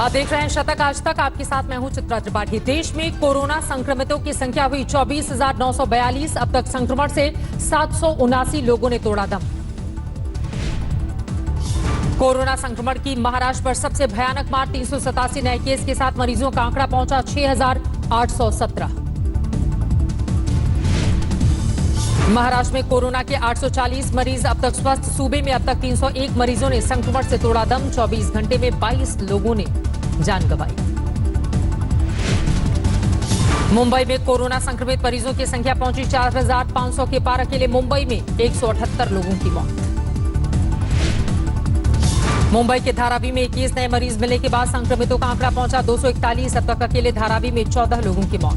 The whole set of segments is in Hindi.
आप देख रहे हैं शतक आज तक। आपके साथ मैं हूं चित्रा त्रिपाठी। देश में कोरोना संक्रमितों की संख्या हुई 24,942। अब तक संक्रमण से 779 लोगों ने तोड़ा दम। कोरोना संक्रमण की महाराष्ट्र पर सबसे भयानक मार। 387 नए केस के साथ मरीजों का आंकड़ा पहुंचा 6,817। महाराष्ट्र में कोरोना के 840 मरीज अब तक स्वस्थ। सूबे में अब तक 301 मरीजों ने संक्रमण से तोड़ा दम। 24 घंटे में 22 लोगों ने जान गंवाई। मुंबई में कोरोना संक्रमित मरीजों की संख्या पहुंची 4,500 के पार। अकेले मुंबई में 178 लोगों की मौत। मुंबई के धारावी में 21 नए मरीज मिलने के बाद संक्रमितों का आंकड़ा पहुंचा 241। अब तक अकेले धारावी में 14 लोगों की मौत।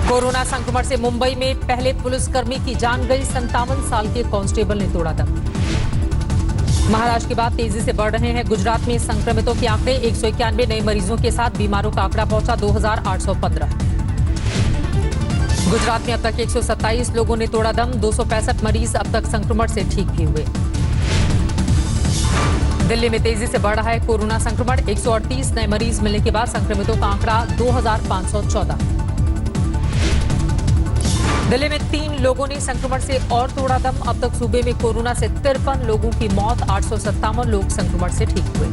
कोरोना संक्रमण से मुंबई में पहले पुलिसकर्मी की जान गई। 57 साल के कांस्टेबल ने तोड़ा दम। महाराष्ट्र के बाद तेजी से बढ़ रहे हैं गुजरात में संक्रमितों के आंकड़े। 191 नए मरीजों के साथ बीमारों का आंकड़ा पहुंचा 2,815। गुजरात में अब तक 127 लोगों ने तोड़ा दम। 265 मरीज अब तक संक्रमण से ठीक भी हुए। दिल्ली में तेजी से बढ़ रहा है कोरोना संक्रमण। 138 नए मरीज मिलने के बाद संक्रमितों का आंकड़ा 2,514। दिल्ली में 3 लोगों ने संक्रमण से और तोड़ा दम। अब तक सूबे में कोरोना से 53 लोगों की मौत। 857 लोग संक्रमण से ठीक हुए।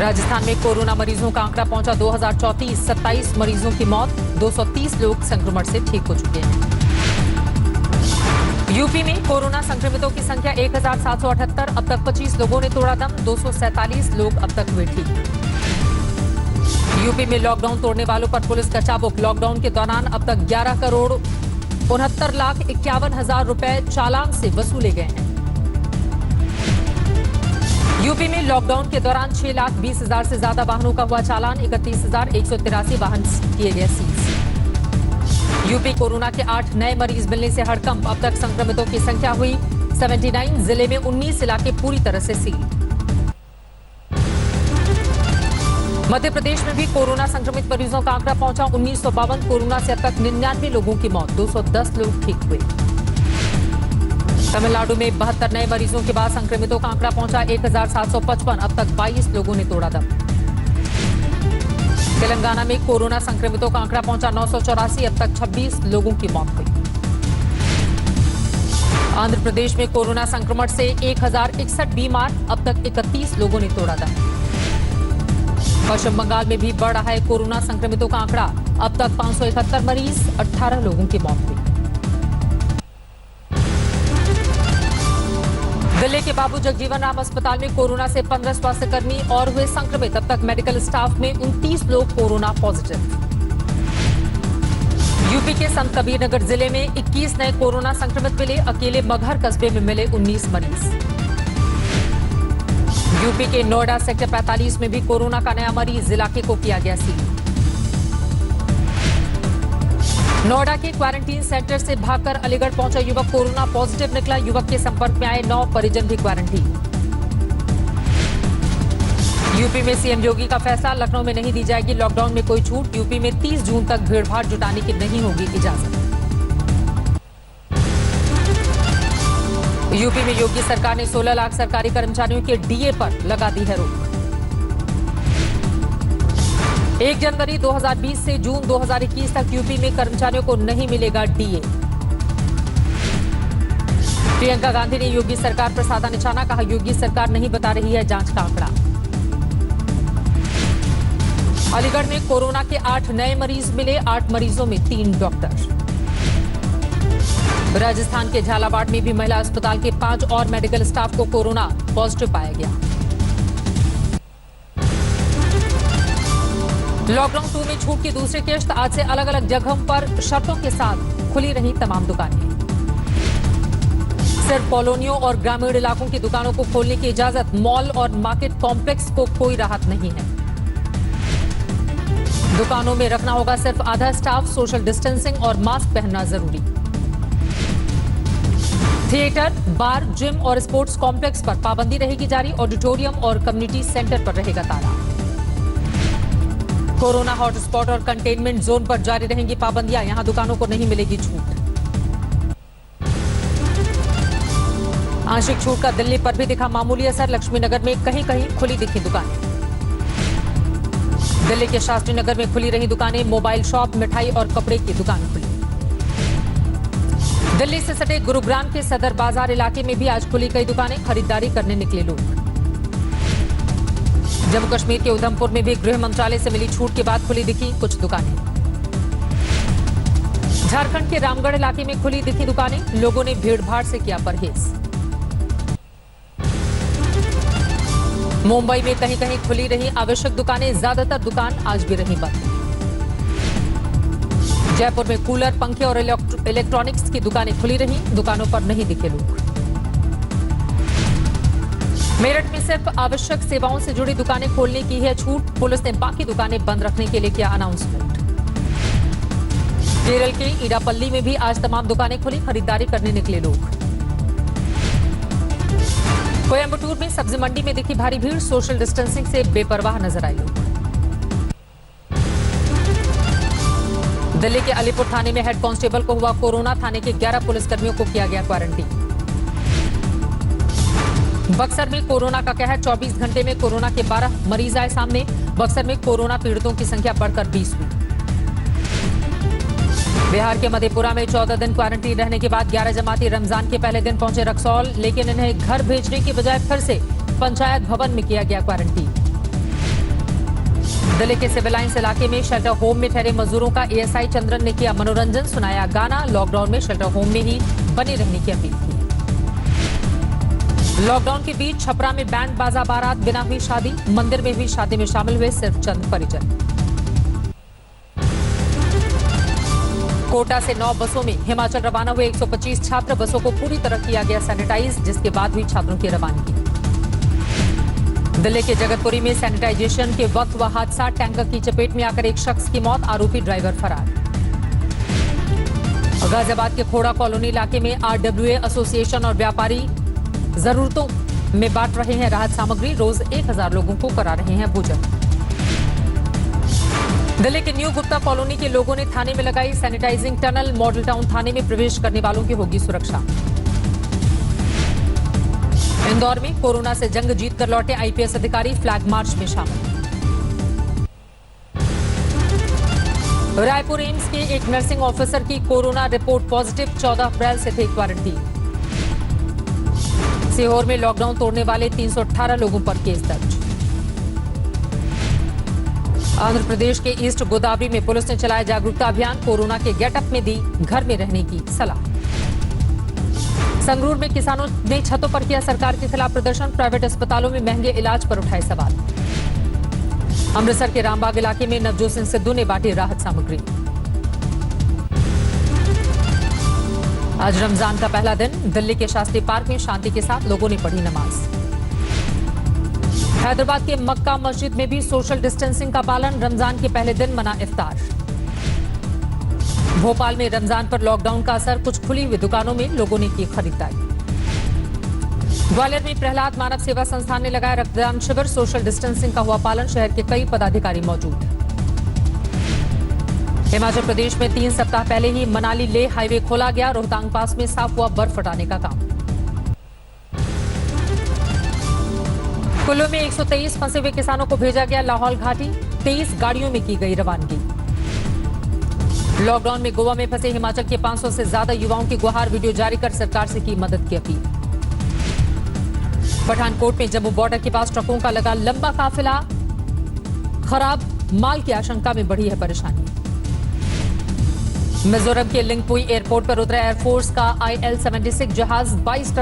राजस्थान में कोरोना मरीजों का आंकड़ा पहुंचा 2,034। 27 मरीजों की मौत। 230 लोग संक्रमण से ठीक हो चुके हैं। यूपी में कोरोना संक्रमितों की संख्या 1,778। अब तक 25 लोगों ने तोड़ा दम। 247 लोग अब तक हुए ठीक। यूपी में लॉकडाउन तोड़ने वालों पर पुलिस का चाबुक। लॉकडाउन के दौरान अब तक 11,69,51,000 रुपए चालान से वसूले गए हैं। यूपी में लॉकडाउन के दौरान 6,20,000 से ज्यादा वाहनों का हुआ चालान। 31,183 वाहन किए गए सीज। यूपी कोरोना के 8 नए मरीज मिलने से हड़कंप। अब तक संक्रमितों की संख्या हुई 79। जिले में 19 इलाके पूरी तरह से सील। मध्य प्रदेश में भी कोरोना संक्रमित मरीजों का आंकड़ा पहुंचा 1952। कोरोना से अब तक 99 लोगों की मौत। 210 लोग ठीक हुए। तमिलनाडु में 72 नए मरीजों के बाद संक्रमितों का आंकड़ा पहुंचा 1,755। अब तक 22 लोगों ने तोड़ा दम। तेलंगाना में कोरोना संक्रमितों का आंकड़ा पहुंचा 984। अब तक 26 लोगों की मौत हुई। आंध्र प्रदेश में कोरोना संक्रमण से 1,061 बीमार। अब तक 31 लोगों ने तोड़ा दम। पश्चिम बंगाल में भी बढ़ रहा है कोरोना संक्रमितों का आंकड़ा। अब तक 571 मरीज। 18 लोगों की मौत हुई। दिल्ली के बाबू जगजीवन राम अस्पताल में कोरोना से 15 स्वास्थ्यकर्मी और हुए संक्रमित। अब तक मेडिकल स्टाफ में 29 लोग कोरोना पॉजिटिव। यूपी के संत कबीरनगर जिले में 21 नए कोरोना संक्रमित मिले। अकेले मगहर कस्बे में मिले 19 मरीज। यूपी के नोएडा सेक्टर 45 में भी कोरोना का नया मरीज। इलाके को किया गया सील। नोएडा के क्वारंटीन सेंटर से भागकर अलीगढ़ पहुंचा युवक कोरोना पॉजिटिव निकला। युवक के संपर्क में आए 9 परिजन भी क्वारंटीन। यूपी में सीएम योगी का फैसला। लखनऊ में नहीं दी जाएगी लॉकडाउन में कोई छूट। यूपी में 30 जून तक भीड़भाड़ जुटाने की नहीं होगी इजाजत। यूपी में योगी सरकार ने 16 लाख सरकारी कर्मचारियों के डीए पर लगा दी है रोक। 1 जनवरी 2020 से जून 2021 तक यूपी में कर्मचारियों को नहीं मिलेगा डीए। प्रियंका गांधी ने योगी सरकार पर साधा निशाना। कहा योगी सरकार नहीं बता रही है जांच का आंकड़ा। अलीगढ़ में कोरोना के 8 नए मरीज मिले। 8 मरीजों में 3 डॉक्टर। राजस्थान के झालावाड़ में भी महिला अस्पताल के 5 और मेडिकल स्टाफ को कोरोना पॉजिटिव पाया गया। लॉकडाउन 2 में छूट की दूसरी किश्त। आज से अलग अलग जगहों पर शर्तों के साथ खुली रही तमाम दुकानें। सिर्फ कॉलोनियों और ग्रामीण इलाकों की दुकानों को खोलने की इजाजत। मॉल और मार्केट कॉम्प्लेक्स को कोई राहत नहीं है। दुकानों में रखना होगा सिर्फ आधा स्टाफ। सोशल डिस्टेंसिंग और मास्क पहनना जरूरी। थिएटर, बार, जिम और स्पोर्ट्स कॉम्प्लेक्स पर पाबंदी रहेगी जारी। ऑडिटोरियम और कम्युनिटी सेंटर पर रहेगा ताला। कोरोना हॉटस्पॉट और कंटेनमेंट जोन पर जारी रहेंगी पाबंदियां। यहां दुकानों को नहीं मिलेगी छूट। आंशिक छूट का दिल्ली पर भी दिखा मामूली असर। लक्ष्मी नगर में कहीं कहीं खुली दिखी दुकानें। दिल्ली के शास्त्री नगर में खुली रही दुकानें। मोबाइल शॉप, मिठाई और कपड़े की दुकान खुली। दिल्ली से सटे गुरुग्राम के सदर बाजार इलाके में भी आज खुली कई दुकानें। खरीदारी करने निकले लोग। जम्मू कश्मीर के उधमपुर में भी गृह मंत्रालय से मिली छूट के बाद खुली दिखी कुछ दुकानें। झारखंड के रामगढ़ इलाके में खुली दिखी दुकानें। लोगों ने भीड़भाड़ से किया परहेज। मुंबई में कहीं कहीं खुली रही आवश्यक दुकानें। ज्यादातर दुकान आज भी रही बंद। जयपुर में कूलर, पंखे और इलेक्ट्रॉनिक्स की दुकानें खुली रही। दुकानों पर नहीं दिखे लोग। मेरठ में सिर्फ आवश्यक सेवाओं से जुड़ी दुकानें खोलने की है छूट। पुलिस ने बाकी दुकानें बंद रखने के लिए किया अनाउंसमेंट। केरल के इडापल्ली में भी आज तमाम दुकानें खुली। खरीदारी करने निकले लोग। कोयंबटूर में सब्जी मंडी में दिखी भारी भीड़। सोशल डिस्टेंसिंग से बेपरवाह नजर आए लोग। दिल्ली के अलीपुर थाने में हेड कांस्टेबल को हुआ कोरोना। थाने के 11 पुलिसकर्मियों को किया गया क्वारंटीन। बक्सर में कोरोना का कहर। 24 घंटे में कोरोना के 12 मरीज आए सामने। बक्सर में कोरोना पीड़ितों की संख्या बढ़कर 20 हुई। बिहार के मधेपुरा में 14 दिन क्वारंटीन रहने के बाद 11 जमाती रमजान के पहले दिन पहुंचे रक्सौल, लेकिन इन्हें घर भेजने की बजाय फिर से पंचायत भवन में किया गया क्वारंटीन। दिल्ली के सिविल लाइंस इलाके में शेल्टर होम में ठहरे मजदूरों का एएसआई चंद्रन ने किया मनोरंजन, सुनाया गाना। लॉकडाउन में शेल्टर होम में ही बने रहने की अपील की। लॉकडाउन के बीच छपरा में बैंड बाजा बारात बिना हुई शादी। मंदिर में हुई शादी में शामिल हुए सिर्फ चंद परिजन। कोटा से 9 बसों में हिमाचल रवाना हुए 125 छात्र। बसों को पूरी तरह किया गया सैनिटाइज, जिसके बाद हुई छात्रों की रवानगी। दिल्ली के जगतपुरी में सैनिटाइजेशन के वक्त हुआ हादसा। टैंकर की चपेट में आकर एक शख्स की मौत। आरोपी ड्राइवर फरार। गाजियाबाद के खोड़ा कॉलोनी इलाके में आरडब्ल्यूए एसोसिएशन और व्यापारी जरूरतों में बांट रहे हैं राहत सामग्री। रोज 1000 लोगों को करा रहे हैं भोजन। दिल्ली के न्यू गुप्ता कॉलोनी के लोगों ने थाने में लगाई सैनिटाइजिंग टनल। मॉडल टाउन थाने में प्रवेश करने वालों की होगी सुरक्षा। इंदौर में कोरोना से जंग जीतकर लौटे आईपीएस अधिकारी फ्लैग मार्च में शामिल। रायपुर एम्स के एक नर्सिंग ऑफिसर की कोरोना रिपोर्ट पॉजिटिव। 14 अप्रैल से थे क्वारंटीन। सीहोर में लॉकडाउन तोड़ने वाले 318 लोगों पर केस दर्ज। आंध्र प्रदेश के ईस्ट गोदावरी में पुलिस ने चलाया जागरूकता अभियान। कोरोना के गेटअप में दी घर में रहने की सलाह। संगरूर में किसानों ने छतों पर किया सरकार के खिलाफ प्रदर्शन। प्राइवेट अस्पतालों में महंगे इलाज पर उठाए सवाल। अमृतसर के रामबाग इलाके में नवजोत सिंह सिद्धू ने बांटी राहत सामग्री। आज रमजान का पहला दिन। दिल्ली के शास्त्री पार्क में शांति के साथ लोगों ने पढ़ी नमाज। हैदराबाद के मक्का मस्जिद में भी सोशल डिस्टेंसिंग का पालन। रमजान के पहले दिन मना इफ्तार। भोपाल में रमजान पर लॉकडाउन का असर। कुछ खुली हुई दुकानों में लोगों ने की खरीदारी। ग्वालियर में प्रहलाद मानव सेवा संस्थान ने लगाया रक्तदान शिविर। सोशल डिस्टेंसिंग का हुआ पालन। शहर के कई पदाधिकारी मौजूद। हिमाचल प्रदेश में 3 सप्ताह पहले ही मनाली लेह हाईवे खोला गया। रोहतांग पास में साफ हुआ बर्फ हटाने का काम। कुल्लू में 123 फंसे हुए किसानों को भेजा गया लाहौल घाटी। 23 गाड़ियों में की गई रवानगी। लॉकडाउन में गोवा में फंसे हिमाचल के 500 से ज्यादा युवाओं की गुहार। वीडियो जारी कर सरकार से की मदद की अपील। पठानकोट में जम्मू बॉर्डर के पास ट्रकों का लगा लंबा काफिला। खराब माल की आशंका में बढ़ी है परेशानी। मिजोरम के लिंगपुई एयरपोर्ट पर उतरा एयरफोर्स का IL-76 जहाज। 22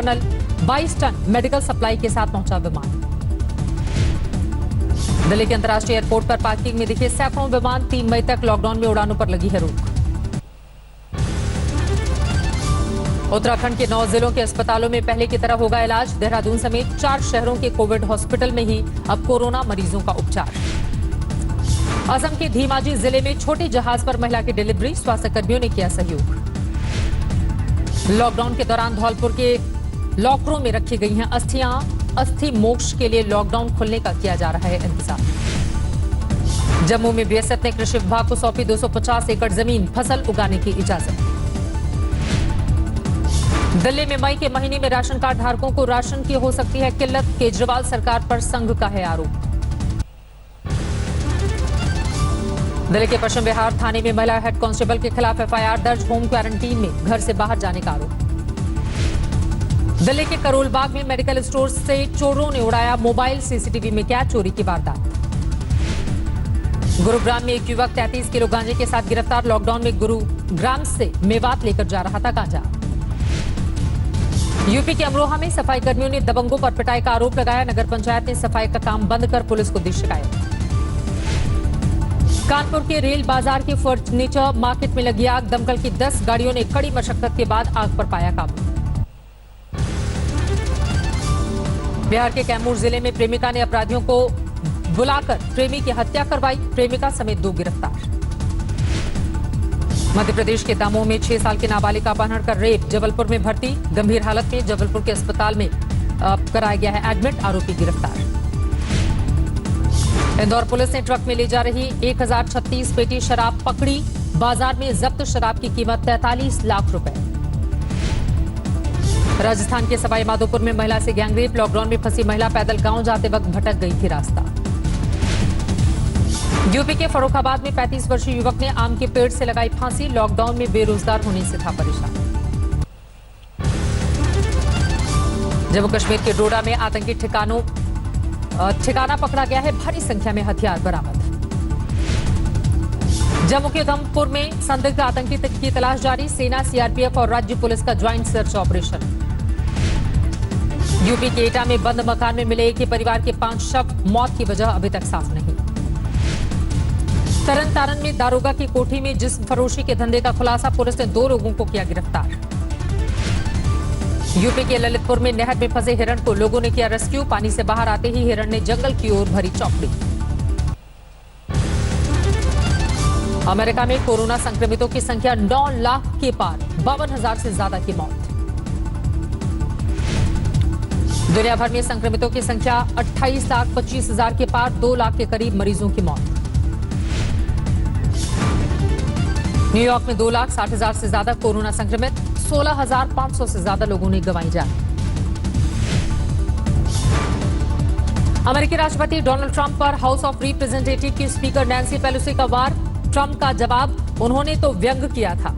टन मेडिकल सप्लाई के साथ पहुंचा विमान। दिल्ली के अंतर्राष्ट्रीय एयरपोर्ट पर पार्किंग में दिखे सैकड़ों विमान। 3 मई तक लॉकडाउन में उड़ानों पर लगी है रोक। उत्तराखंड के 9 जिलों के अस्पतालों में पहले की तरह होगा इलाज। देहरादून समेत 4 शहरों के कोविड हॉस्पिटल में ही अब कोरोना मरीजों का उपचार। असम के धीमाजी जिले में छोटे जहाज पर महिला की डिलीवरी। स्वास्थ्य कर्मियों ने किया सहयोग। लॉकडाउन के दौरान धौलपुर के लॉकरों में रखी गई हैं अस्थियां। अस्थि मोक्ष के लिए लॉकडाउन खुलने का किया जा रहा है इंतजार। जम्मू में बीएसएफ ने कृषि विभाग को सौंपी 250 एकड़ जमीन। फसल उगाने की इजाजत। दिल्ली में मई के महीने में राशन कार्ड धारकों को राशन की हो सकती है किल्लत, केजरीवाल सरकार पर संघ का है आरोप। दिल्ली के पश्चिम विहार थाने में महिला हेड कांस्टेबल के खिलाफ एफआईआर दर्ज, होम क्वारंटीन में घर से बाहर जाने का आरोप। दिल्ली के करोल बाग में मेडिकल स्टोर से चोरों ने उड़ाया मोबाइल, सीसीटीवी में कैद, चोरी की वारदात। गुरुग्राम में एक युवक 33 किलो गांजे के साथ गिरफ्तार, लॉकडाउन में गुरुग्राम से मेवात लेकर जा रहा था गांजा। यूपी के अमरोहा में सफाई कर्मियों ने दबंगों पर पिटाई का आरोप लगाया, नगर पंचायत ने सफाई का काम बंद कर पुलिस को दी शिकायत। कानपुर के रेल बाजार के फर्नीचर मार्केट में लगी आग, दमकल की 10 गाड़ियों ने कड़ी मशक्कत के बाद आग पर पाया काबू। बिहार के कैमूर जिले में प्रेमिका ने अपराधियों को बुलाकर प्रेमी की हत्या करवाई, प्रेमिका समेत 2 गिरफ्तार। मध्य प्रदेश के दामोह में 6 साल के नाबालिग का अपहरण कर रेप, जबलपुर में भर्ती, गंभीर हालत में जबलपुर के अस्पताल में कराया गया है एडमिट, आरोपी गिरफ्तार। इंदौर पुलिस ने ट्रक में ले जा रही 1036 पेटी शराब पकड़ी, बाजार में जब्त शराब की कीमत 43 लाख रुपए। राजस्थान के सवाई माधोपुर में महिला से गैंगरेप, लॉकडाउन में फंसी महिला पैदल गांव जाते वक्त भटक गई थी रास्ता। यूपी के फर्रुखाबाद में 35 वर्षीय युवक ने आम के पेड़ से लगाई फांसी, लॉकडाउन में बेरोजगार होने से था परेशान। जम्मू कश्मीर के डोडा में आतंकी ठिकाना पकड़ा गया है, भारी संख्या में हथियार बरामद। जम्मू के उधमपुर में संदिग्ध आतंकी की तलाश जारी, सेना, सीआरपीएफ और राज्य पुलिस का ज्वाइंट सर्च ऑपरेशन। यूपी के एटा में बंद मकान में मिले एक ही परिवार के 5 शव, मौत की वजह अभी तक साफ नहीं। तरन तारण में दारोगा की कोठी में जिस्म फरोशी के धंधे का खुलासा, पुलिस ने 2 लोगों को किया गिरफ्तार। यूपी के ललितपुर में नहर में फंसे हिरण को लोगों ने किया रेस्क्यू, पानी से बाहर आते ही हिरण ने जंगल की ओर भरी चौकड़ी। अमेरिका में कोरोना संक्रमितों की संख्या 9 लाख के पार, 52,000 से ज्यादा की मौत। दुनिया भर में संक्रमितों की संख्या 28,25,000 के पार, 2 लाख के करीब मरीजों की मौत। न्यूयॉर्क में 2,60,000 से ज्यादा कोरोना संक्रमित, 16,500 से ज्यादा लोगों ने गंवाई जान। अमेरिकी राष्ट्रपति डोनाल्ड ट्रंप पर हाउस ऑफ रिप्रेजेंटेटिव की स्पीकर नैन्सी पेलोसी का वार, ट्रंप का जवाब, उन्होंने तो व्यंग किया था।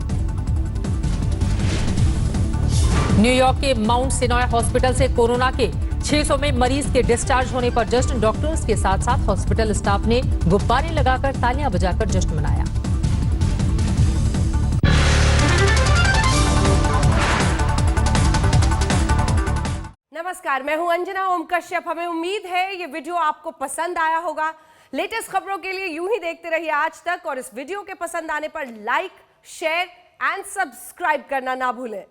न्यूयॉर्क के माउंट सिनॉय हॉस्पिटल से कोरोना के 600 में मरीज के डिस्चार्ज होने पर जश्न, डॉक्टर्स के साथ साथ हॉस्पिटल स्टाफ ने गुब्बारे लगाकर तालियां बजाकर जश्न मनाया। नमस्कार, मैं हूं अंजना ओम कश्यप। हमें उम्मीद है ये वीडियो आपको पसंद आया होगा। लेटेस्ट खबरों के लिए यूं ही देखते रहिए आज तक, और इस वीडियो के पसंद आने पर लाइक, शेयर एंड सब्सक्राइब करना ना भूलें।